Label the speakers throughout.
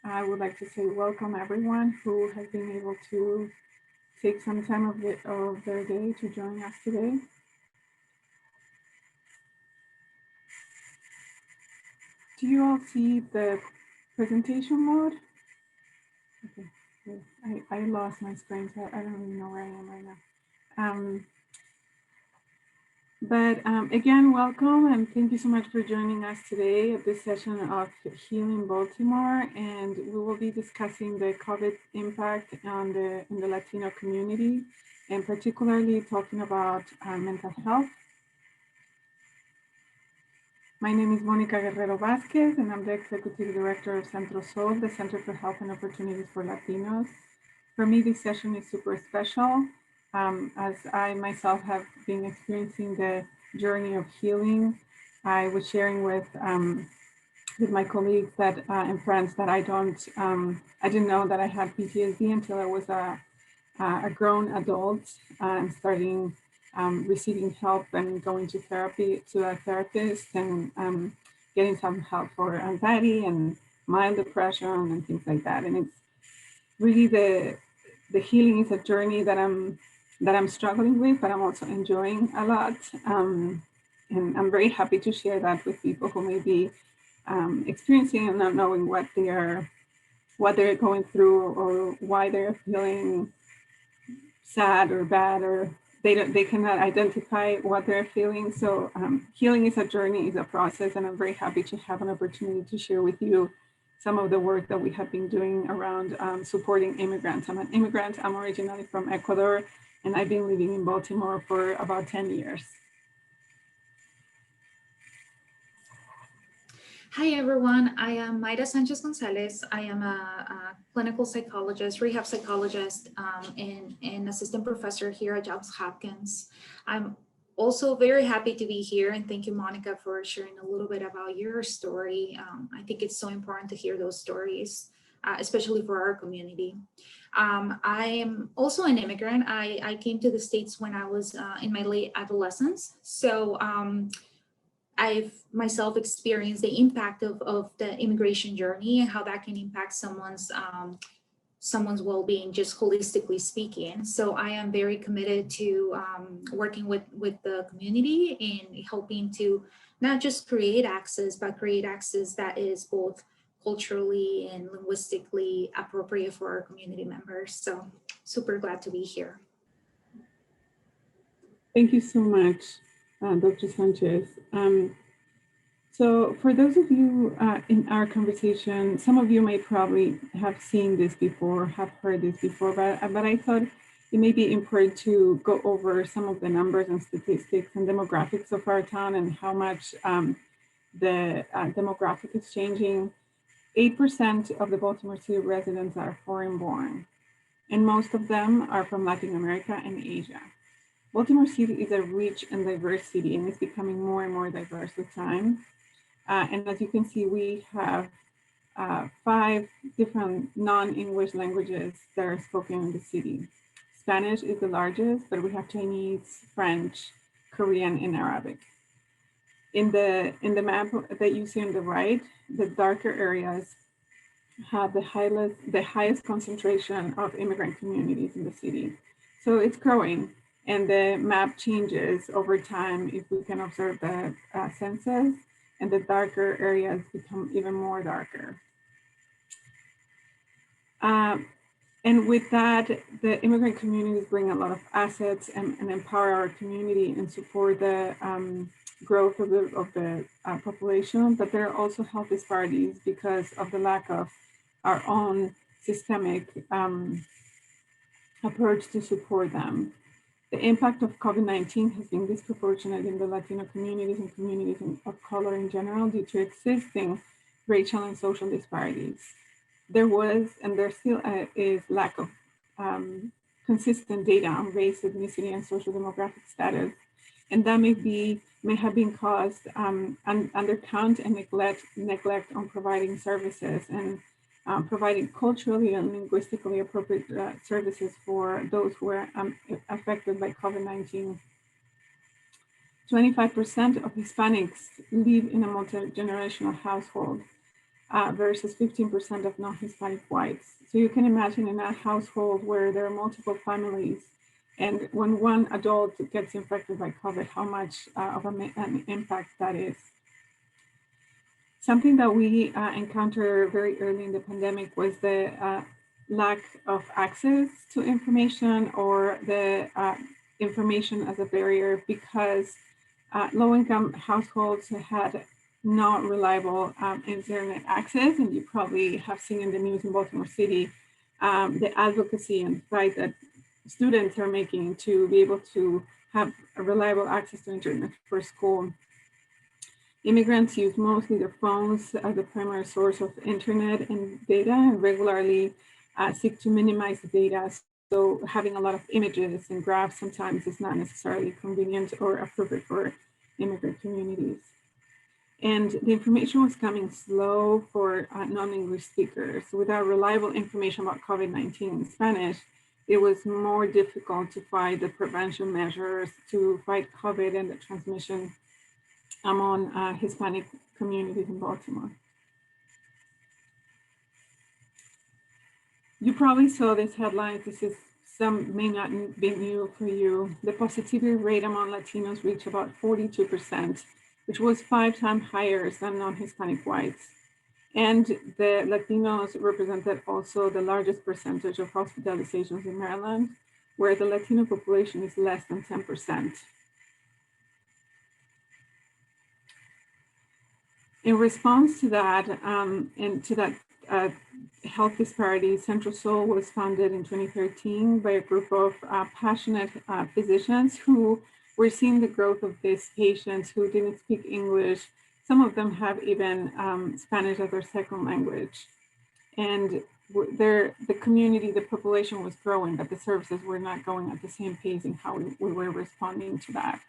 Speaker 1: I would like to say welcome everyone who has been able to take some time of their day to join us today. Do you all see the presentation mode? Okay, I lost my screen, so I don't even know where I am right now. Again, welcome and thank you so much for joining us today at this session of Healing Baltimore. And we will be discussing the COVID impact on in the Latino community, and particularly talking about mental health. My name is Mónica Guerrero Vazquez, and I'm the Executive Director of Centro, the Center for Health and Opportunities for Latinos. For me, this session is super special, as I myself have been experiencing the journey of healing. I was sharing with my colleagues that and friends that I didn't know that I had PTSD until I was a grown adult and starting receiving help and going to therapy, to a therapist, and getting some help for anxiety and mild depression and things like that. And it's really the healing is a journey that I'm struggling with, but I'm also enjoying a lot. And I'm very happy to share that with people who may be experiencing and not knowing what they're going through or why they're feeling sad or bad, or they cannot identify what they're feeling. So healing is a journey, is a process, and I'm very happy to have an opportunity to share with you some of the work that we have been doing around supporting immigrants. I'm an immigrant. I'm originally from Ecuador, and I've been living in Baltimore for about 10 years.
Speaker 2: Hi, everyone. I am Mayra Sanchez Gonzalez. I am a clinical psychologist, rehab psychologist, and assistant professor here at Johns Hopkins. I'm also very happy to be here, and thank you, Monica, for sharing a little bit about your story. I think it's so important to hear those stories, especially for our community. I am also an immigrant. I came to the States when I was in my late adolescence. So I've myself experienced the impact of the immigration journey and how that can impact someone's well-being, just holistically speaking. So I am very committed to working with the community and helping to not just create access, but create access that is both culturally and linguistically appropriate for our community members. So super glad to be here.
Speaker 1: Thank you so much, Dr. Sanchez. So for those of you in our conversation, some of you may probably have seen this before, have heard this before, but I thought it may be important to go over some of the numbers and statistics and demographics of our town and how much the demographic is changing. 8% of the Baltimore City residents are foreign born, and most of them are from Latin America and Asia. Baltimore City is a rich and diverse city, and it's becoming more and more diverse with time. And as you can see, we have 5 different non-English languages that are spoken in the city. Spanish is the largest, but we have Chinese, French, Korean, and Arabic. In the map that you see on the right, the darker areas have the highest concentration of immigrant communities in the city. So it's growing, and the map changes over time if we can observe the census, and the darker areas become even more darker. And with that, the immigrant communities bring a lot of assets and empower our community and support the growth of the population, but there are also health disparities because of the lack of our own systemic approach to support them. The impact of COVID-19 has been disproportionate in the Latino communities and communities of color in general due to existing racial and social disparities. There was, and there still is, lack of consistent data on race, ethnicity, and social demographic status. And that may have been caused undercount and neglect on providing services and providing culturally and linguistically appropriate services for those who are affected by COVID-19. 25% of Hispanics live in a multi-generational household. versus 15% of non-Hispanic whites. So you can imagine in a household where there are multiple families, and when one adult gets infected by COVID, how much of an impact that is. Something that we encountered very early in the pandemic was the lack of access to information, or the information as a barrier, because low-income households had not reliable internet access. And you probably have seen in the news in Baltimore City the advocacy and fight that students are making to be able to have a reliable access to internet for school. Immigrants use mostly their phones as the primary source of internet and data, and regularly seek to minimize the data. So having a lot of images and graphs sometimes is not necessarily convenient or appropriate for immigrant communities. And the information was coming slow for non-English speakers. Without reliable information about COVID-19 in Spanish, it was more difficult to find the prevention measures to fight COVID and the transmission among Hispanic communities in Baltimore. You probably saw this headline. Some may not be new for you. The positivity rate among Latinos reached about 42%, which was 5 times higher than non-Hispanic whites. And the Latinos represented also the largest percentage of hospitalizations in Maryland, where the Latino population is less than 10%. In response to that, and to that health disparities, Centro was founded in 2013 by a group of passionate physicians who were seeing the growth of these patients who didn't speak English. Some of them have even Spanish as their second language. And the community, the population was growing, but the services were not going at the same pace in how we were responding to that.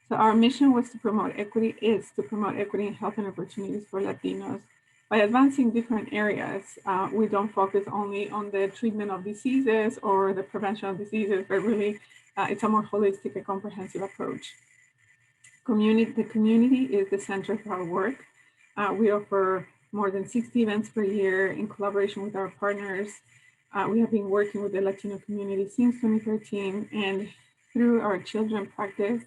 Speaker 1: So our mission was to promote equity, in health and opportunities for Latinos. By advancing different areas, we don't focus only on the treatment of diseases or the prevention of diseases, but really it's a more holistic and comprehensive approach. The community is the center of our work. We offer more than 60 events per year in collaboration with our partners. We have been working with the Latino community since 2013, and through our children practice,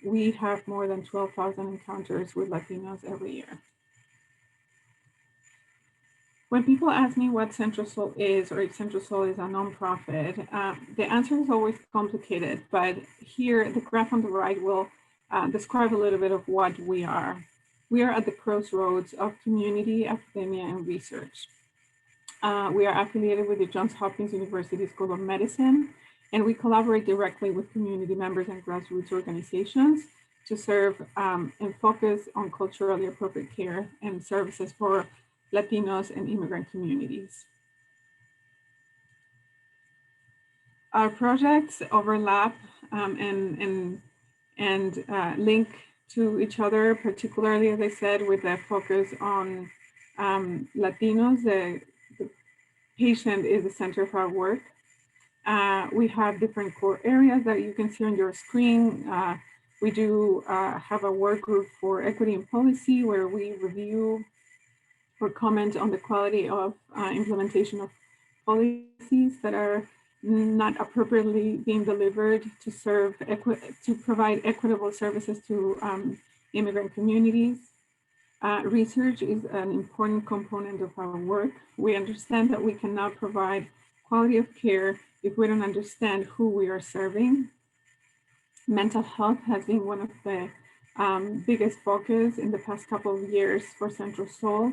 Speaker 1: we have more than 12,000 encounters with Latinos every year. When people ask me what Centro Sol is, or if Centro Sol is a nonprofit, the answer is always complicated, but here the graph on the right will describe a little bit of what we are. We are at the crossroads of community, academia, and research. We are affiliated with the Johns Hopkins University School of Medicine, and we collaborate directly with community members and grassroots organizations to serve and focus on culturally appropriate care and services for Latinos and immigrant communities. Our projects overlap and link to each other, particularly, as I said, with a focus on Latinos. The patient is the center of our work. We have different core areas that you can see on your screen. We do have a work group for equity and policy, where we review or comment on the quality of implementation of policies that are not appropriately being delivered to provide equitable services to immigrant communities. Research is an important component of our work. We understand that we cannot provide quality of care if we don't understand who we are serving. Mental health has been one of the biggest focus in the past couple of years for Centro Sol.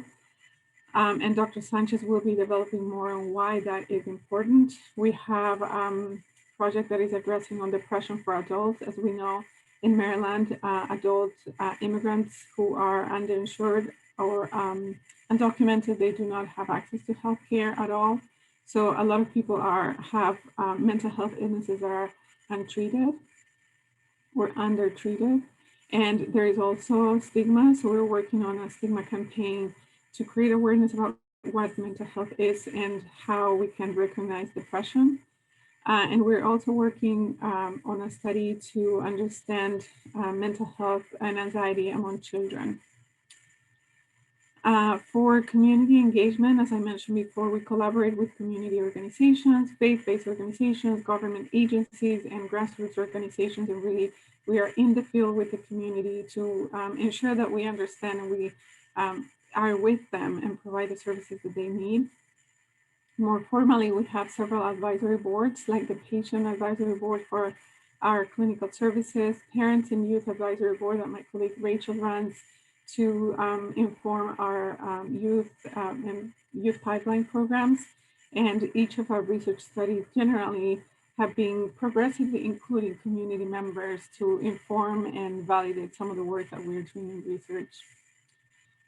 Speaker 1: And Dr. Sanchez will be developing more on why that is important. We have a project that is addressing on depression for adults. As we know, in Maryland, adult immigrants who are underinsured or undocumented, they do not have access to healthcare at all. So a lot of people have mental health illnesses that are untreated or undertreated. And there is also stigma. So we're working on a stigma campaign to create awareness about what mental health is and how we can recognize depression. And we're also working on a study to understand mental health and anxiety among children. For community engagement, as I mentioned before, we collaborate with community organizations, faith-based organizations, government agencies, and grassroots organizations. And really, we are in the field with the community to ensure that we understand and we are with them and provide the services that they need. More formally, we have several advisory boards, like the Patient Advisory Board for our clinical services, Parents and Youth Advisory Board that my colleague Rachel runs, to inform our and youth pipeline programs. And each of our research studies generally have been progressively including community members to inform and validate some of the work that we're doing in research.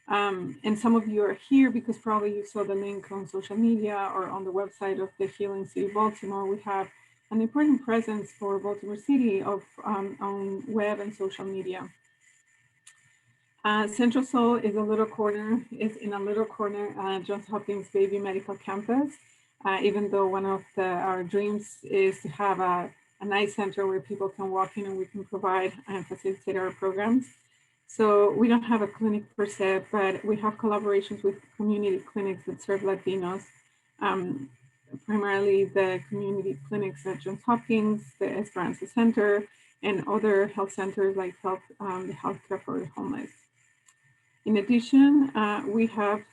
Speaker 1: And some of you are here because probably you saw the link on social media or on the website of the Healing City Baltimore. We have an important presence for Baltimore City on web and social media. Central Soul is in a little corner, Johns Hopkins Baby Medical Campus, even though one of our dreams is to have a nice center where people can walk in and we can provide and facilitate our programs. So we don't have a clinic per se, but we have collaborations with community clinics that serve Latinos, primarily the community clinics at Johns Hopkins, the Esperanza Center, and other health centers like the Healthcare for the Homeless. In addition, we have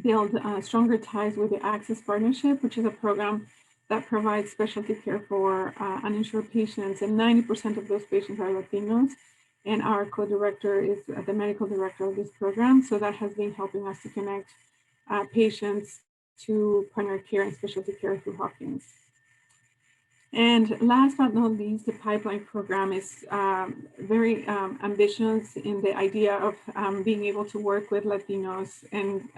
Speaker 1: built stronger ties with the Access Partnership, which is a program that provides specialty care for uninsured patients, and 90% of those patients are Latinos. And our co-director is the medical director of this program. So that has been helping us to connect patients to primary care and specialty care through Hopkins. And last but not least, the pipeline program is very ambitious in the idea of being able to work with Latinos and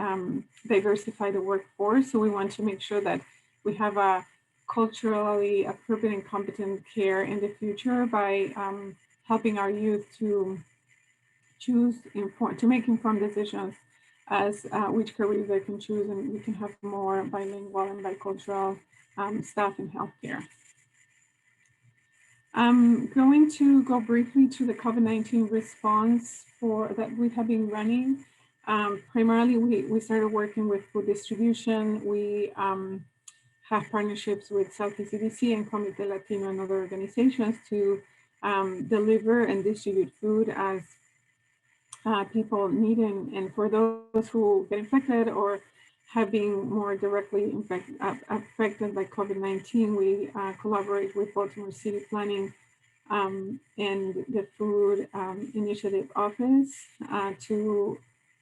Speaker 1: diversify the workforce. So we want to make sure that we have a culturally appropriate and competent care in the future by helping our youth to make informed decisions as which career they can choose, and we can have more bilingual and bicultural staff in healthcare. I'm going to go briefly to the COVID-19 response that we have been running. Primarily, we started working with food distribution. We have partnerships with Southeast CDC and Comité Latino and other organizations to deliver and distribute food as people need, and for those who get infected or have been more directly affected by COVID-19, we collaborate with Baltimore City Planning and the Food Initiative Office to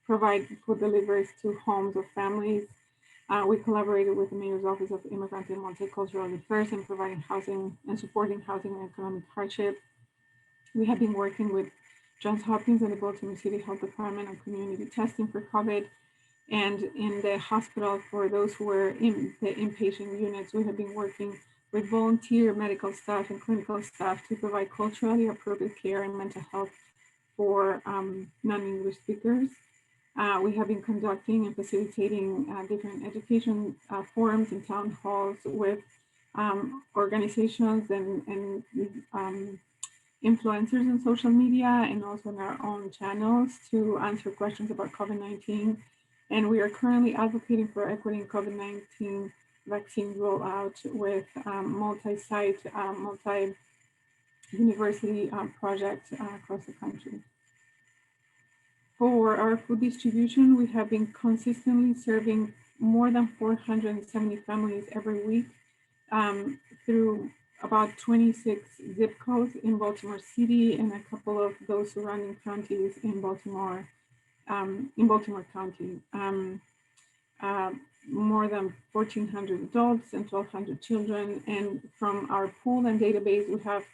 Speaker 1: provide food deliveries to homes of families. We collaborated with the Mayor's Office of Immigrant and Multicultural Affairs in providing housing and supporting housing and economic hardship. We have been working with Johns Hopkins and the Baltimore City Health Department on community testing for COVID. And in the hospital, for those who were in the inpatient units, we have been working with volunteer medical staff and clinical staff to provide culturally appropriate care and mental health for non-English speakers. We have been conducting and facilitating different education forums and town halls with organizations and influencers in social media and also in our own channels to answer questions about COVID-19. And we are currently advocating for equity in COVID-19 vaccine rollout with multi-site, multi-university projects across the country. For our food distribution, we have been consistently serving more than 470 families every week through about 26 zip codes in Baltimore City and a couple of those surrounding counties in Baltimore County. More than 1,400 adults and 1,200 children. And from our pool and database, we have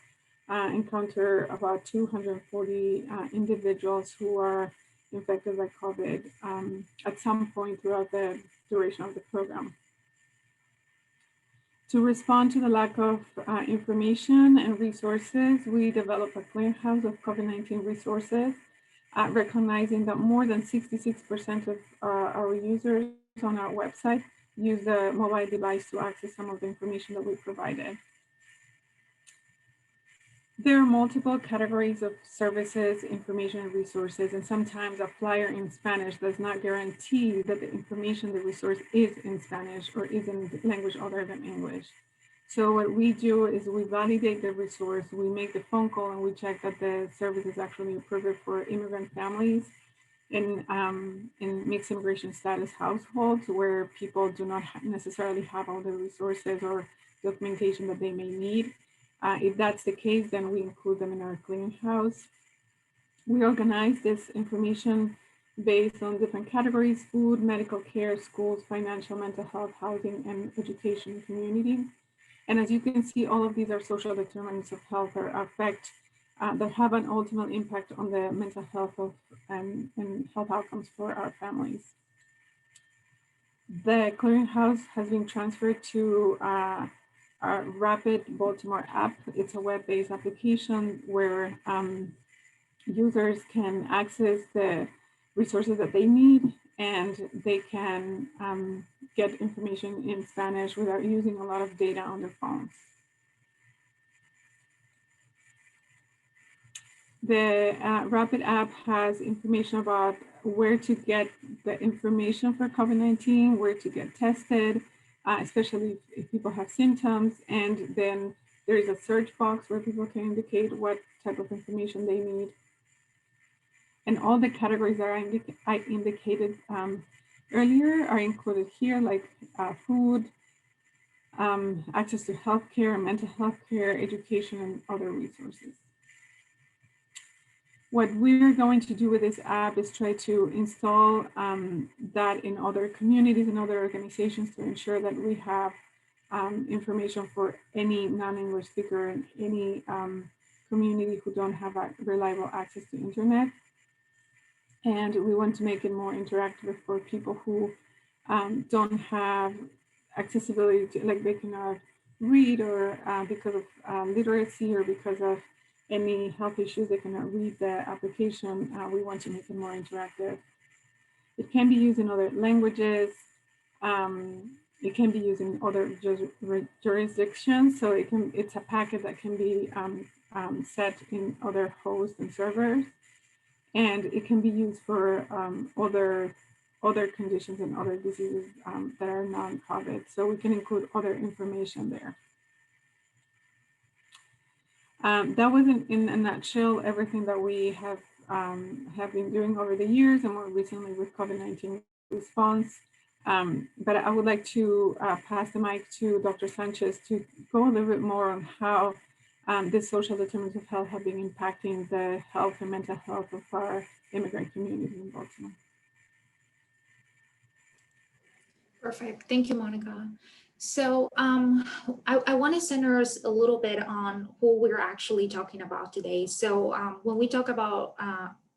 Speaker 1: encountered about 240 individuals who are infected by COVID at some point throughout the duration of the program. To respond to the lack of information and resources, we developed a clearinghouse of COVID-19 resources, recognizing that more than 66% of our users on our website use a mobile device to access some of the information that we provided. There are multiple categories of services, information, and resources, and sometimes a flyer in Spanish does not guarantee that the information, the resource is in Spanish or is in language other than English. So what we do is we validate the resource, we make the phone call, and we check that the service is actually appropriate for immigrant families in mixed immigration status households where people do not necessarily have all the resources or documentation that they may need. If that's the case, then we include them in our clearinghouse. We organize this information based on different categories: food, medical care, schools, financial, mental health, housing, and education community. And as you can see, all of these are social determinants of health or affect that have an ultimate impact on the mental health of and health outcomes for our families. The clearinghouse has been transferred to our RAPID-Baltimore app. It's a web-based application where users can access the resources that they need, and they can get information in Spanish without using a lot of data on their phones. The RAPID app has information about where to get the information for COVID-19, where to get tested, especially if people have symptoms. And then there is a search box where people can indicate what type of information they need. And all the categories that I indicated earlier are included here, like food, access to healthcare, mental health care, education, and other resources. What we're going to do with this app is try to install that in other communities and other organizations to ensure that we have information for any non-English speaker in any community who don't have reliable access to internet. And we want to make it more interactive for people who don't have accessibility to, like they cannot read, or because of literacy, or because of any health issues, they cannot read the application. We want to make it more interactive. It can be used in other languages. It can be used in other jurisdictions. So it's a packet that can be set in other hosts and servers. And it can be used for other conditions and other diseases that are non-COVID. So we can include other information there. That was in a nutshell everything that we have been doing over the years, and more recently with COVID-19 response. But I would like to pass the mic to Dr. Sanchez to go a little bit more on how the social determinants of health have been impacting the health and mental health of our immigrant community in Baltimore.
Speaker 2: Perfect. Thank you, Monica. So I want to center us a little bit on who we're actually talking about today. So when we talk about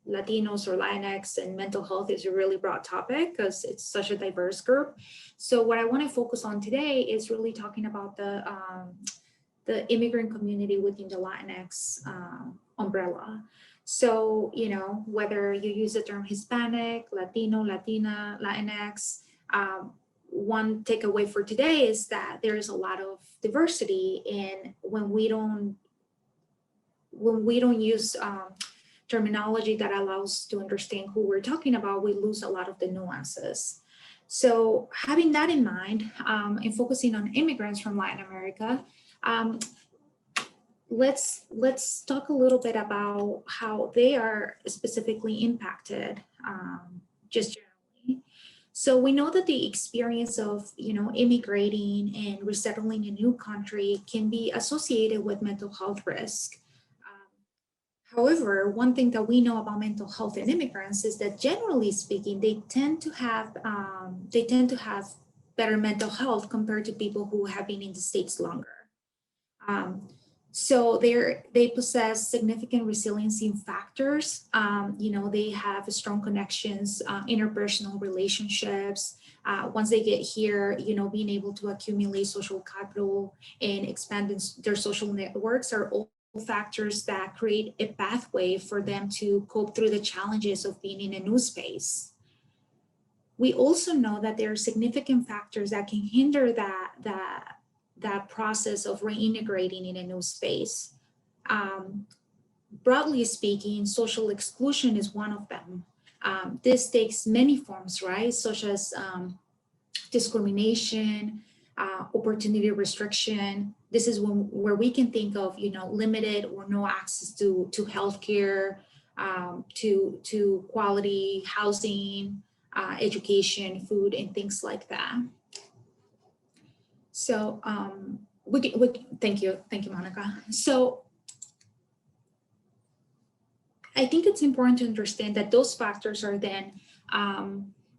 Speaker 2: Latinos or Latinx, and mental health is a really broad topic because it's such a diverse group. So what I want to focus on today is really talking about the immigrant community within the Latinx umbrella. So, you know, whether you use the term Hispanic, Latino, Latina, Latinx, one takeaway for today is that there is a lot of diversity in when we don't use terminology that allows to understand who we're talking about, we lose a lot of the nuances. So having that in mind, and focusing on immigrants from Latin America, let's talk a little bit about how they are specifically impacted, just generally. So we know that the experience of, you know, immigrating and resettling a new country can be associated with mental health risk. However, one thing that we know about mental health in immigrants is that, generally speaking, they tend to have better mental health compared to people who have been in the States longer. So they possess significant resiliency factors. You know, they have strong connections, interpersonal relationships. Once they get here, you know, being able to accumulate social capital and expand their social networks are all factors that create a pathway for them to cope through the challenges of being in a new space. We also know that there are significant factors that can hinder that process of reintegrating in a new space. Broadly speaking, social exclusion is one of them. This takes many forms, right? Such as discrimination, opportunity restriction. This is where we can think of, limited or no access to healthcare, to quality housing, education, food, and things like that. So thank you, Monica. So I think it's important to understand that those factors are then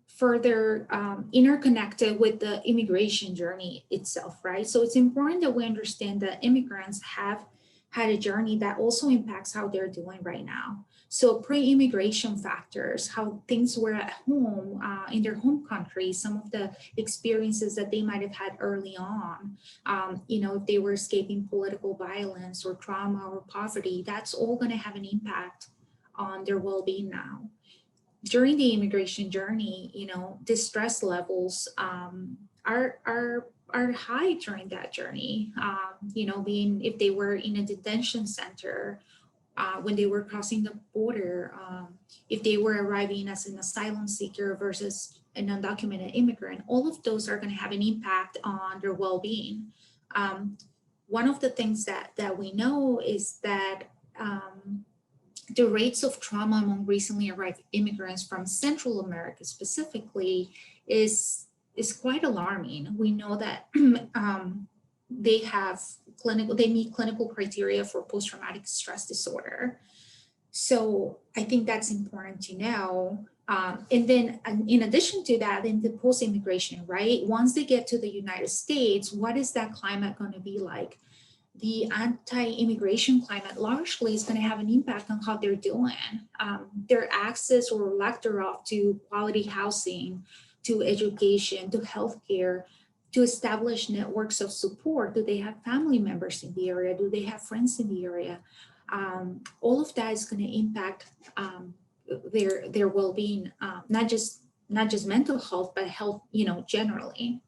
Speaker 2: further interconnected with the immigration journey itself, right? So it's important that we understand that immigrants have had a journey that also impacts how they're doing right now. So pre-immigration factors, how things were at home in their home country, some of the experiences that they might have had early on, if they were escaping political violence or trauma or poverty, that's all going to have an impact on their well-being now. During the immigration journey, the stress levels are high during that journey. Being if they were in a detention center, when they were crossing the border, if they were arriving as an asylum seeker versus an undocumented immigrant, all of those are going to have an impact on their well-being. One of the things that we know is that the rates of trauma among recently arrived immigrants from Central America specifically is quite alarming. We know that they meet clinical criteria for post-traumatic stress disorder. So I think that's important to know. And then in addition to that, in the post-immigration, right? Once they get to the United States, what is that climate going to be like? The anti-immigration climate largely is going to have an impact on how they're doing. Their access or lack thereof to quality housing, to education, to healthcare, to establish networks of support. Do they have family members in the area? Do they have friends in the area? All of that is going to impact their well-being, not just mental health, but health, generally.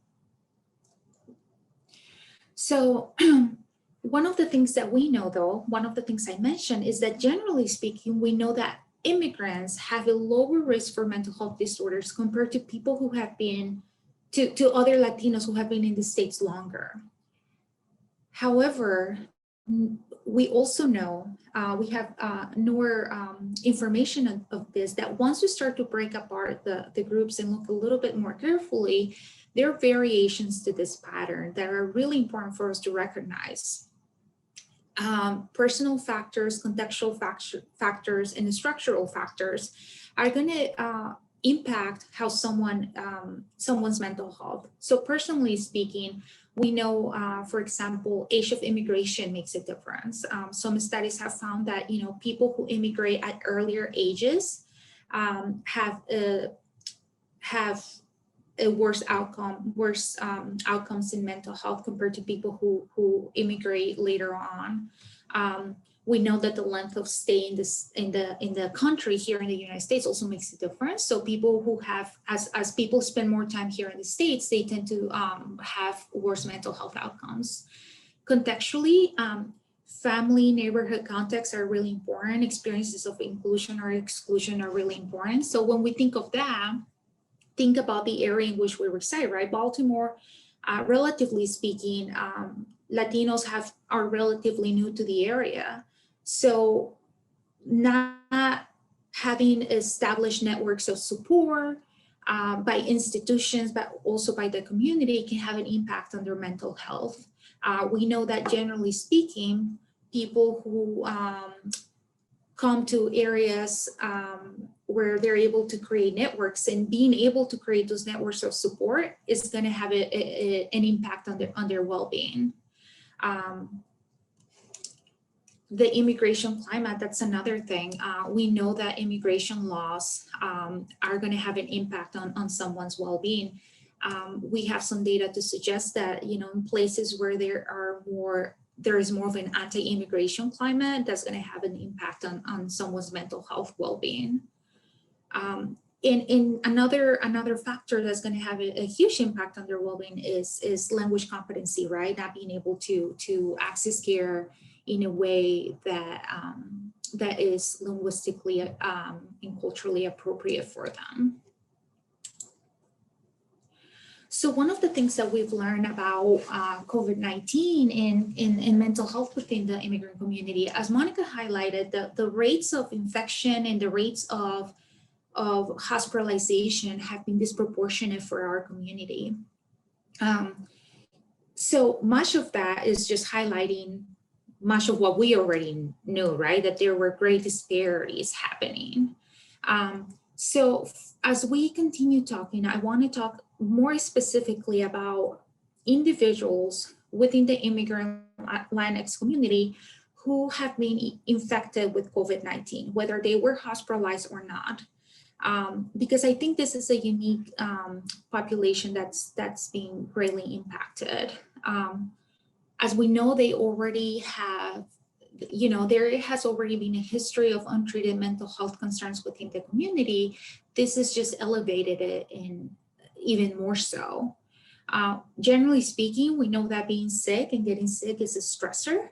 Speaker 2: So one of the things that we know, though, one of the things I mentioned is that generally speaking, we know that immigrants have a lower risk for mental health disorders compared to people who have been, to other Latinos who have been in the States longer. However, we also know, we have newer information of this, that once we start to break apart the groups and look a little bit more carefully, there are variations to this pattern that are really important for us to recognize. Personal factors, contextual factors, and structural factors are going to impact how someone's mental health. So personally speaking, we know, for example, age of immigration makes a difference. Some studies have found that people who immigrate at earlier ages have a worse outcomes in mental health compared to people who immigrate later on. We know that the length of stay in the country here in the United States also makes a difference. So people who have, as people spend more time here in the States, they tend to have worse mental health outcomes. Contextually, family, neighborhood contexts are really important. Experiences of inclusion or exclusion are really important. So when we think of that, think about the area in which we reside, right? Baltimore, relatively speaking, Latinos are relatively new to the area. So not having established networks of support by institutions, but also by the community can have an impact on their mental health. We know that generally speaking, people who come to areas where they're able to create networks, and being able to create those networks of support is going to have an impact on their well-being. The immigration climate, that's another thing. We know that immigration laws are going to have an impact on someone's well-being. We have some data to suggest that, in places where there is more of an anti-immigration climate, that's going to have an impact on someone's mental health well-being. And another factor that's going to have a huge impact on their well-being is language competency, right? Not being able to access care in a way that that is linguistically and culturally appropriate for them. So one of the things that we've learned about COVID-19 in mental health within the immigrant community, as Monica highlighted, the rates of infection and the rates of hospitalization have been disproportionate for our community. So much of that is just highlighting much of what we already knew, right? That there were great disparities happening. So as we continue talking, I want to talk more specifically about individuals within the immigrant Latinx community who have been infected with COVID-19, whether they were hospitalized or not. Because I think this is a unique population that's being greatly impacted. As we know, they already have, there has already been a history of untreated mental health concerns within the community. This has just elevated it in even more so. Generally speaking, we know that being sick and getting sick is a stressor.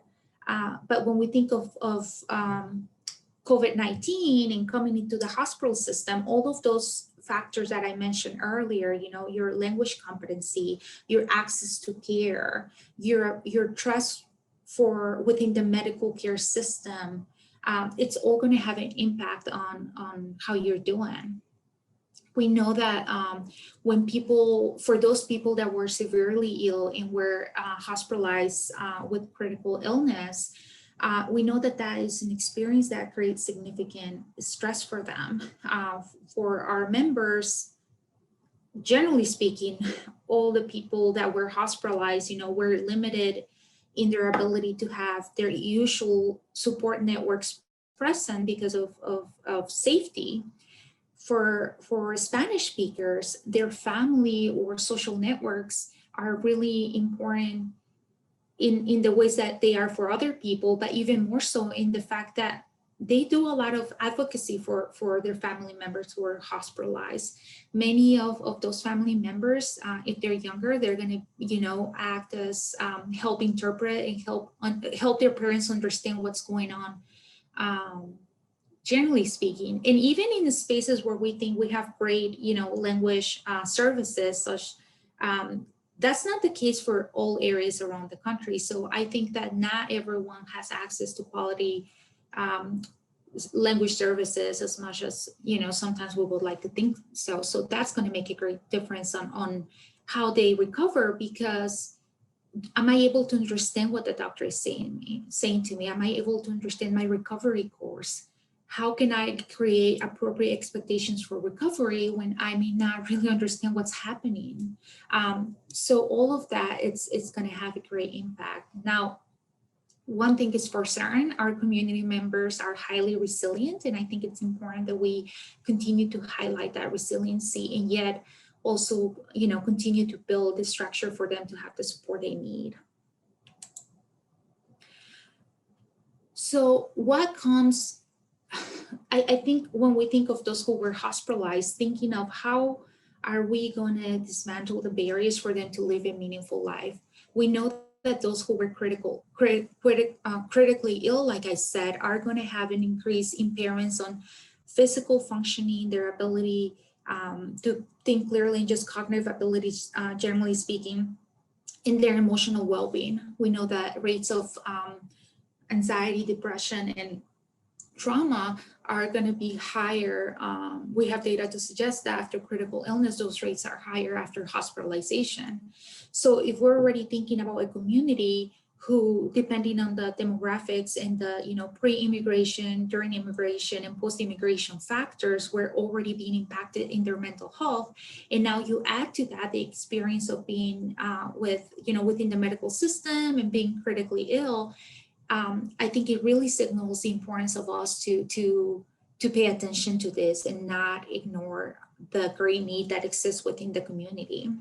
Speaker 2: But when we think of COVID-19 and coming into the hospital system, all of those factors that I mentioned earlier, your language competency, your access to care, your trust within the medical care system, it's all going to have an impact on how you're doing. We know that for those people that were severely ill and were hospitalized with critical illness, we know that that is an experience that creates significant stress for them. For our members, generally speaking, all the people that were hospitalized, were limited in their ability to have their usual support networks present because of safety. For Spanish speakers, their family or social networks are really important in the ways that they are for other people, but even more so in the fact that they do a lot of advocacy for their family members who are hospitalized. Many of those family members, if they're younger, they're going to, act as help interpret and help their parents understand what's going on. Generally speaking, and even in the spaces where we think we have great, language services, such that's not the case for all areas around the country. So I think that not everyone has access to quality language services as much as, sometimes we would like to think so. So that's going to make a great difference on how they recover, because am I able to understand what the doctor is saying to me? Am I able to understand my recovery course? How can I create appropriate expectations for recovery when I may not really understand what's happening? So all of that, it's going to have a great impact. Now, one thing is for certain, our community members are highly resilient, and I think it's important that we continue to highlight that resiliency, and yet also, continue to build the structure for them to have the support they need. So what comes, I think when we think of those who were hospitalized, thinking of how are we going to dismantle the barriers for them to live a meaningful life? We know that those who were critically ill, like I said, are going to have an increased impairments on physical functioning, their ability to think clearly, and just cognitive abilities, generally speaking, in their emotional well-being. We know that rates of anxiety, depression, and trauma are going to be higher. We have data to suggest that after critical illness, those rates are higher after hospitalization. So if we're already thinking about a community who, depending on the demographics and the pre-immigration, during immigration, and post-immigration factors, were already being impacted in their mental health, and now you add to that the experience of being within the medical system and being critically ill, I think it really signals the importance of us to pay attention to this and not ignore the great need that exists within the community.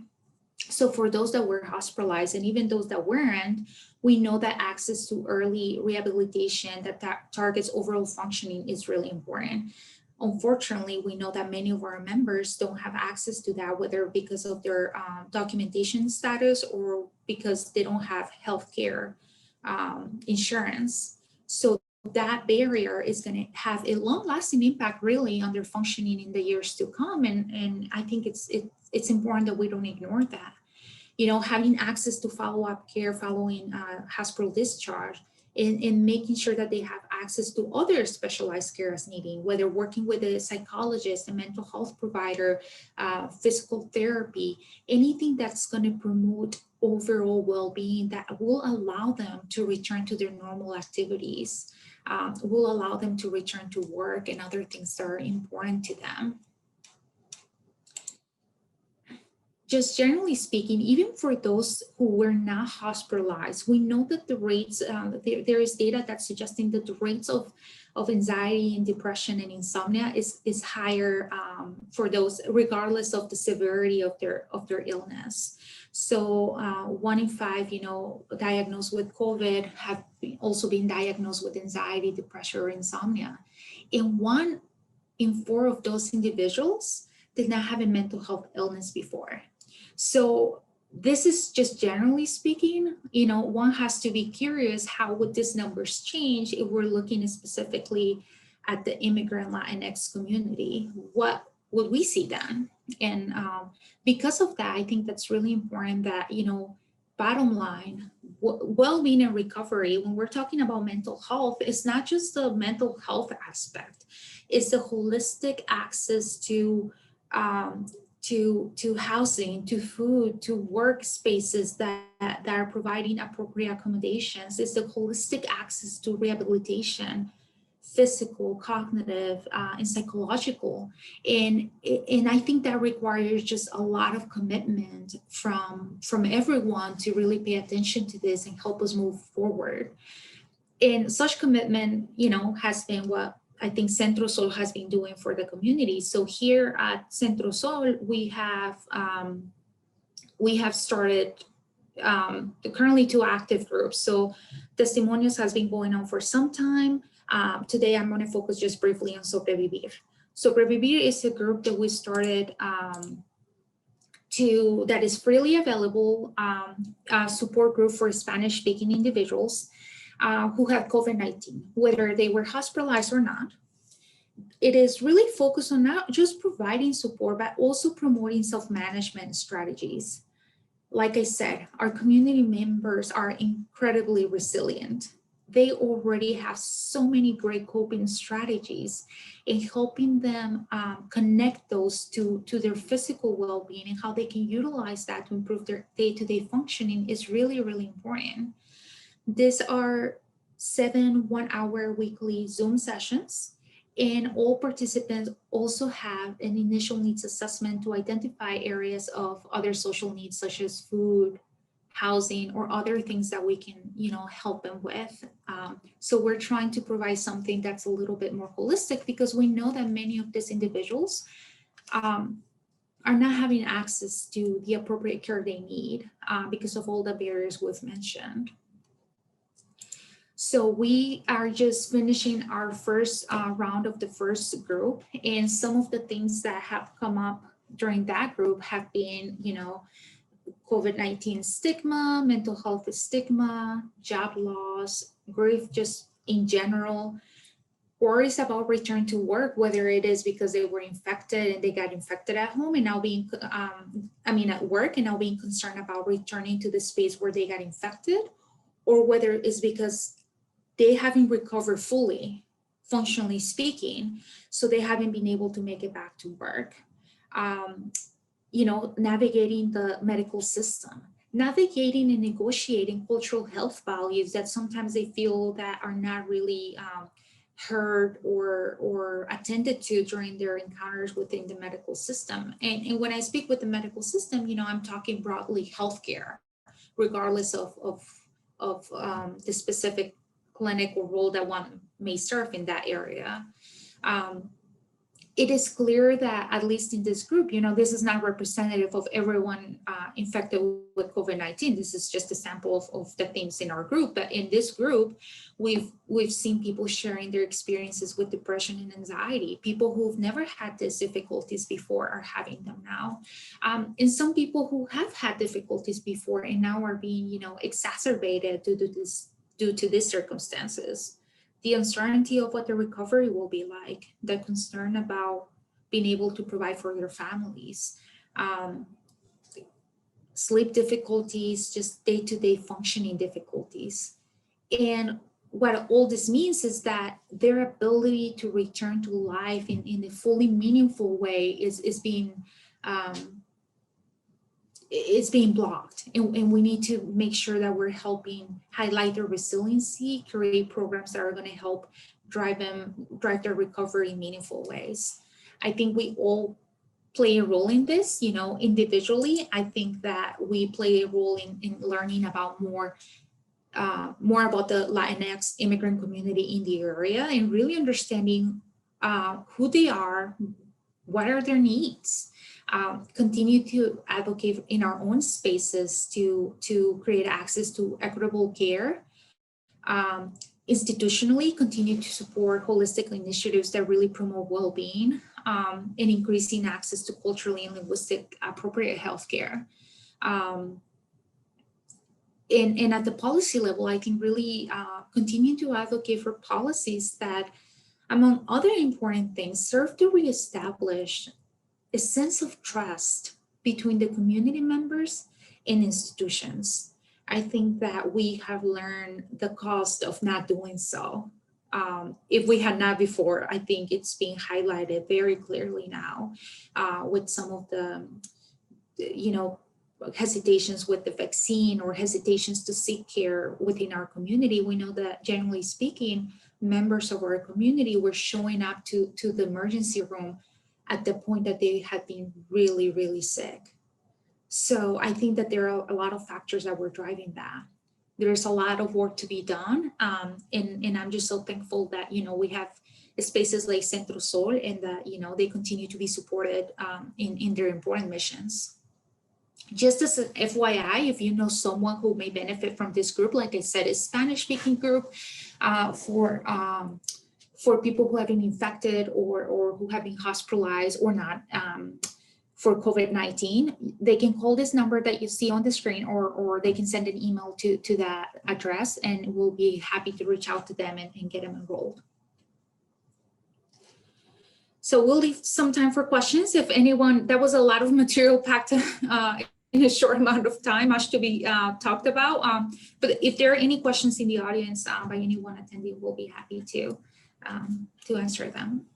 Speaker 2: So for those that were hospitalized, and even those that weren't, we know that access to early rehabilitation that targets overall functioning is really important. Unfortunately, we know that many of our members don't have access to that, whether because of their documentation status or because they don't have health care insurance. So that barrier is going to have a long-lasting impact really on their functioning in the years to come. And I think it's important that we don't ignore that. You know, having access to follow-up care following hospital discharge, and making sure that they have access to other specialized care as needed, whether working with a psychologist, a mental health provider, physical therapy, anything that's going to promote overall well-being that will allow them to return to their normal activities, will allow them to return to work and other things that are important to them. Just generally speaking, even for those who were not hospitalized, we know that the rates, there is data that's suggesting that the rates of anxiety and depression and insomnia is higher for those, regardless of the severity of their illness. So 1 in 5, you know, diagnosed with COVID have also been diagnosed with anxiety, depression, or insomnia. And 1 in 4 of those individuals did not have a mental health illness before. So this is just generally speaking, you know, one has to be curious, how would these numbers change if we're looking specifically at the immigrant Latinx community? What would we see then? And because of that, I think that's really important that, you know, bottom line, well-being and recovery, when we're talking about mental health, it's not just the mental health aspect, it's the holistic access to housing, to food, to workspaces that are providing appropriate accommodations. It's the holistic access to rehabilitation, physical, cognitive, and psychological. And I think that requires just a lot of commitment from everyone to really pay attention to this and help us move forward. And such commitment, you know, has been what I think Centro Sol has been doing for the community. So here at Centro Sol, we have started currently 2 active groups. So Testimonios has been going on for some time. Today, I'm going to focus just briefly on Sobrevivir. Sobrevivir is a group that we started that is freely available, support group for Spanish-speaking individuals who have COVID-19, whether they were hospitalized or not. It is really focused on not just providing support, but also promoting self-management strategies. Like I said, our community members are incredibly resilient. They already have so many great coping strategies, and helping them connect those to their physical well-being and how they can utilize that to improve their day-to-day functioning is really, really important. These are 7 one-hour weekly Zoom sessions, and all participants also have an initial needs assessment to identify areas of other social needs, such as food, housing, or other things that we can, you know, help them with. So we're trying to provide something that's a little bit more holistic, because we know that many of these individuals are not having access to the appropriate care they need because of all the barriers we've mentioned. So we are just finishing our first round of the first group, and some of the things that have come up during that group have been, you know, COVID-19 stigma, mental health stigma, job loss, grief just in general, worries about return to work, whether it is because they were infected and they got infected at home and now being, at work, and now being concerned about returning to the space where they got infected, or whether it's because they haven't recovered fully, functionally speaking, so they haven't been able to make it back to work. You know, navigating the medical system, navigating and negotiating cultural health values that sometimes they feel that are not really heard or attended to during their encounters within the medical system. And when I speak with the medical system, you know, I'm talking broadly healthcare, regardless of the specific clinic or role that one may serve in that area. It is clear that, at least in this group, you know, this is not representative of everyone infected with COVID-19. This is just a sample of the themes in our group. But in this group, we've seen people sharing their experiences with depression and anxiety. People who've never had these difficulties before are having them now. And some people who have had difficulties before and now are being, you know, exacerbated due to this due to these circumstances. The uncertainty of what the recovery will be like, the concern about being able to provide for their families, sleep difficulties, just day-to-day functioning difficulties. And what all this means is that their ability to return to life in a fully meaningful way is being blocked. And we need to make sure that we're helping highlight their resiliency, create programs that are going to help drive their recovery in meaningful ways. I think we all play a role in this, individually. I think that we play a role in learning about more about the Latinx immigrant community in the area and really understanding who they are, what are their needs, continue to advocate in our own spaces to create access to equitable care, institutionally continue to support holistic initiatives that really promote well-being, and increasing access to culturally and linguistic appropriate healthcare. And at the policy level, I can really continue to advocate for policies that, among other important things, serve to reestablish a sense of trust between the community members and institutions. I think that we have learned the cost of not doing so. If we had not before, I think it's being highlighted very clearly now with some of the, hesitations with the vaccine or hesitations to seek care within our community. We know that generally speaking, members of our community were showing up to the emergency room at the point that they had been really, really sick. So I think that there are a lot of factors that were driving that. There's a lot of work to be done. And I'm just so thankful that, we have spaces like Centro and that, they continue to be supported in their important missions. Just as an FYI, if you know someone who may benefit from this group, like I said, a Spanish-speaking group for people who have been infected or who have been hospitalized or not for COVID-19, they can call this number that you see on the screen, or they can send an email to that address, and we'll be happy to reach out to them and get them enrolled. So we'll leave some time for questions. If anyone, that was a lot of material packed in a short amount of time, much to be talked about. But if there are any questions in the audience by anyone attending, we'll be happy to answer them.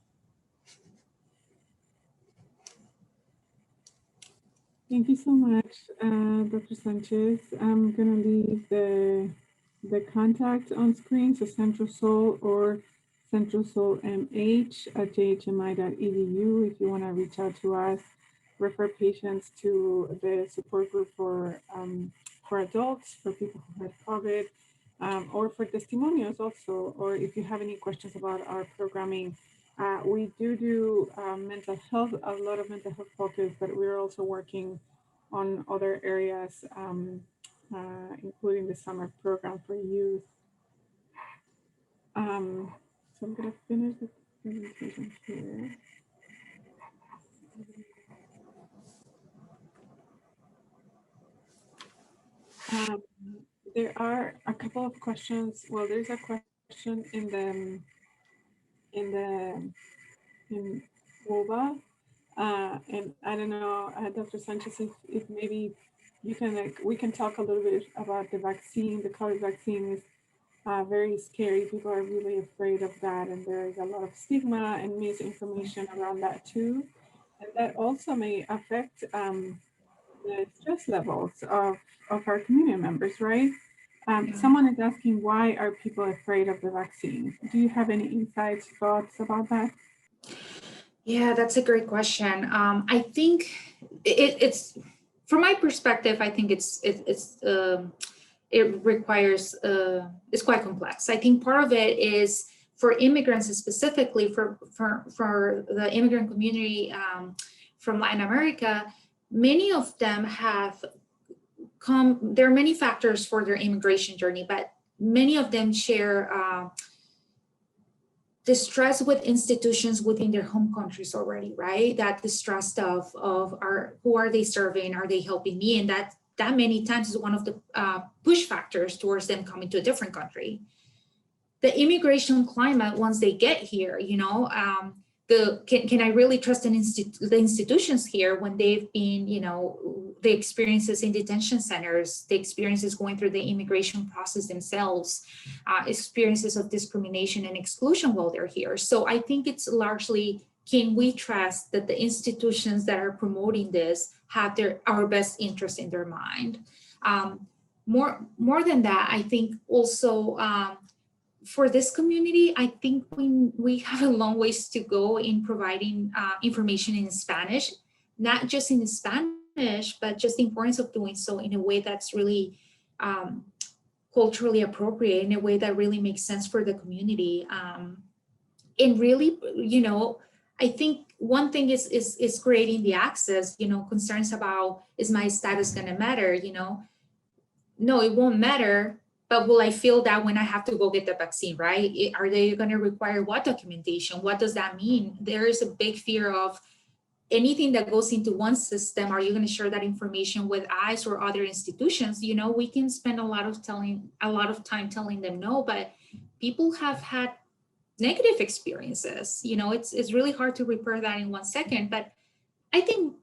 Speaker 1: Thank you so much, Dr. Sanchez. I'm going to leave the contact on screen, so Centro Sol or centrosolmh@jhmi.edu if you want to reach out to us, refer patients to the support group for adults, for people who had COVID, or for testimonials also, or if you have any questions about our programming. We do mental health, a lot of mental health focus, but we're also working on other areas, including the summer program for youth. So I'm going to finish the presentation here. There are a couple of questions. Well, there's a question in WOBA, and I don't know, Dr. Sanchez, if maybe you can, we can talk a little bit about the vaccine. The COVID vaccine is very scary. People are really afraid of that, and there is a lot of stigma and misinformation around that too. And that also may affect the stress levels of our community members, right? Someone is asking, why are people afraid of the vaccine? Do you have any insights, thoughts about that?
Speaker 2: Yeah, that's a great question. I think it's from my perspective, I think it requires, it's quite complex. I think part of it is for immigrants, specifically for the immigrant community from Latin America, many of them have come, there are many factors for their immigration journey, but many of them share distrust with institutions within their home countries already, right? That distrust of who are they serving? Are they helping me? And that that many times is one of the push factors towards them coming to a different country. The immigration climate, once they get here, can I really trust the institutions here when they've been, the experiences in detention centers, the experiences going through the immigration process themselves, experiences of discrimination and exclusion while they're here. So I think it's largely, can we trust that the institutions that are promoting this have our best interest in their mind? More than that, I think also, for this community, I think we have a long ways to go in providing information in Spanish, not just in Spanish, but just the importance of doing so in a way that's really culturally appropriate, in a way that really makes sense for the community. And really, I think one thing is creating the access, concerns about, is my status gonna matter? No, it won't matter. But will I feel that when I have to go get the vaccine, right? Are they going to require what documentation? What does that mean? There is a big fear of anything that goes into one system. Are you going to share that information with us or other institutions? We can spend a lot of time telling them no, but people have had negative experiences. It's really hard to repair that in 1 second. But I think,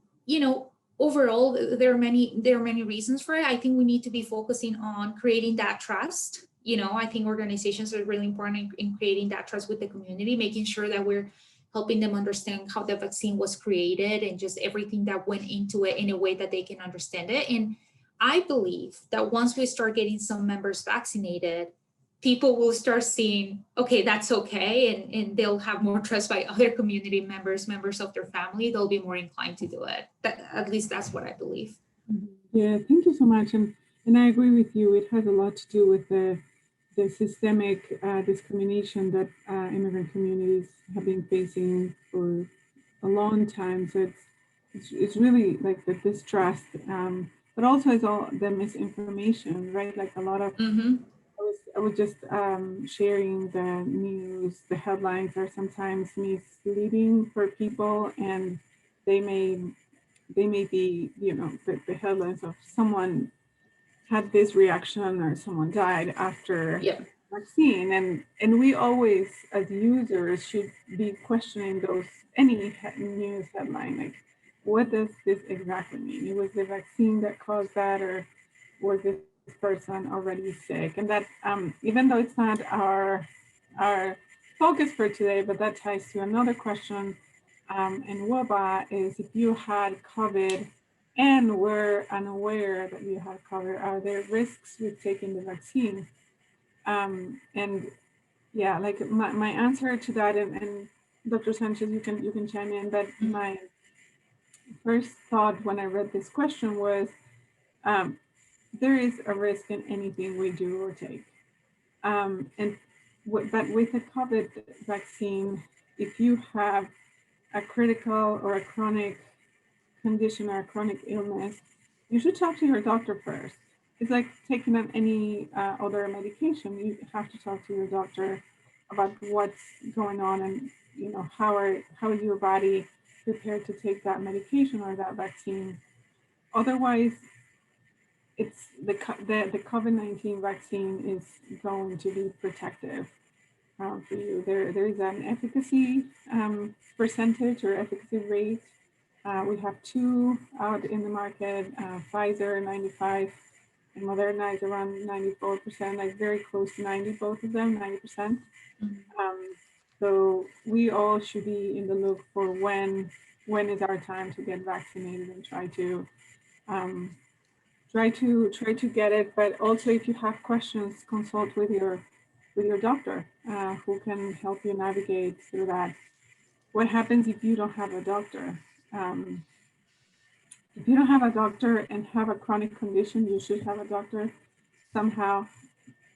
Speaker 2: overall, there are many reasons for it. I think we need to be focusing on creating that trust. I think organizations are really important in creating that trust with the community, making sure that we're helping them understand how the vaccine was created and just everything that went into it in a way that they can understand it. And I believe that once we start getting some members vaccinated, people will start seeing, okay, that's okay. And they'll have more trust by other community members of their family. They'll be more inclined to do it. At least that's what I believe.
Speaker 1: Yeah, thank you so much. And I agree with you. It has a lot to do with the systemic discrimination that immigrant communities have been facing for a long time. So it's really like the distrust, but also it's all the misinformation, right? Like a lot of, I was just sharing the news. The headlines are sometimes misleading for people, and they may be, the headlines of someone had this reaction or someone died after vaccine, and we always, as users, should be questioning any news headline, like, what does this exactly mean? Was the vaccine that caused that, or was this person already sick? And that, even though it's not our focus for today, but that ties to another question in WABA, is if you had COVID and were unaware that you had COVID, are there risks with taking the vaccine? And yeah, like my answer to that, and Dr. Sanchez, you can chime in, but my first thought when I read this question was, there is a risk in anything we do or take. But with a COVID vaccine, if you have a critical or a chronic condition or a chronic illness, you should talk to your doctor first. It's like taking any other medication. You have to talk to your doctor about what's going on, and how is your body prepared to take that medication or that vaccine. Otherwise, it's the COVID-19 vaccine is going to be protective for you. There is an efficacy percentage or efficacy rate. We have 2 out in the market, Pfizer 95 and Moderna is around 94%, like very close to 90, both of them, 90%. So we all should be in the loop for when is our time to get vaccinated, and try to get it. But also, if you have questions, consult with your doctor, who can help you navigate through that. What happens if you don't have a doctor? If you don't have a doctor and have a chronic condition, you should have a doctor somehow.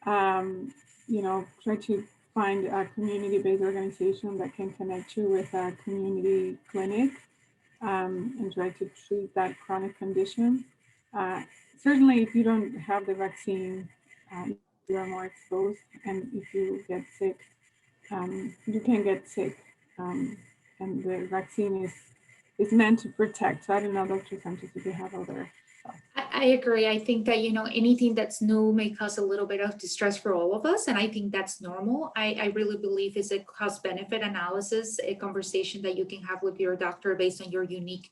Speaker 1: Try to find a community-based organization that can connect you with a community clinic, and try to treat that chronic condition. Certainly, if you don't have the vaccine, you are more exposed, and if you get sick, you can get sick, and the vaccine is meant to protect. So I don't know, Dr. Sanchez, if you have other thoughts.
Speaker 2: I agree. I think that, anything that's new may cause a little bit of distress for all of us. And I think that's normal. I really believe it's a cost benefit analysis, a conversation that you can have with your doctor based on your unique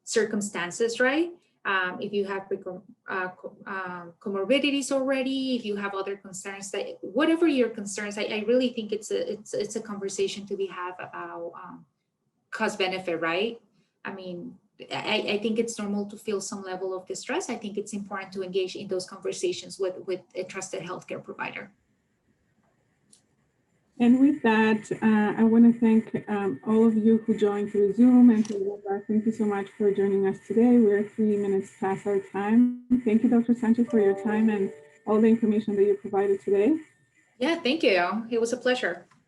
Speaker 2: circumstances, right? If you have comorbidities already, if you have other concerns, that whatever your concerns, I really think it's a conversation to be had about cost benefit, right? I mean, I think it's normal to feel some level of distress. I think it's important to engage in those conversations with a trusted healthcare provider.
Speaker 1: And with that, I want to thank all of you who joined through Zoom and through webinar. Thank you so much for joining us today. We're 3 minutes past our time. Thank you, Dr. Sanchez, for your time and all the information that you provided today.
Speaker 2: Yeah, thank you. It was a pleasure.